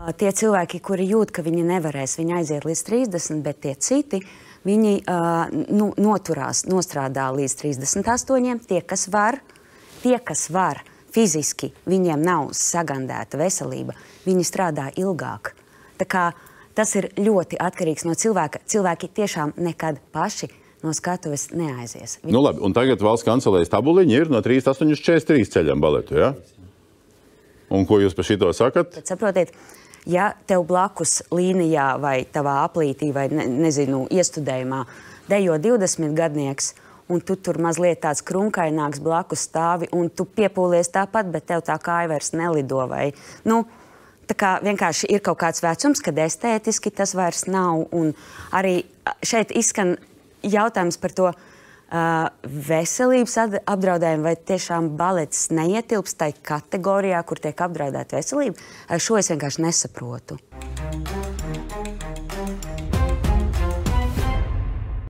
Tie cilvēki, kuri jūt, ka viņi nevarēs, viņi aiziet līdz 30, bet tie citi, viņi noturās, nostrādā līdz 38. Tie, kas var fiziski, viņiem nav sagandēta veselība, viņi strādā ilgāk. Tā kā tas ir ļoti atkarīgs no cilvēka. Cilvēki tiešām nekad paši no skatuves neaizies. Nu labi, un tagad valsts kancelējas tabuliņi ir no 38 uz 43 ceļam baletu, ja? Un ko jūs par šito sakat? Bet saprotiet, ja tev blakus līnijā vai tavā aplītī vai, nezinu, iestudējumā dejo 20 gadnieks, un tu tur mazliet tāds krunkaināks blakus stāvi, un tu piepūlies tāpat, bet tev tā kāja vairs nelido vai, tā kā vienkārši ir kaut kāds vecums, kad estētiski tas vairs nav, un arī šeit izskan jautājums par to veselības apdraudējumu, vai tiešām balets neietilpst tai kategorijā, kur tiek apdraudēta veselība. Šo es vienkārši nesaprotu.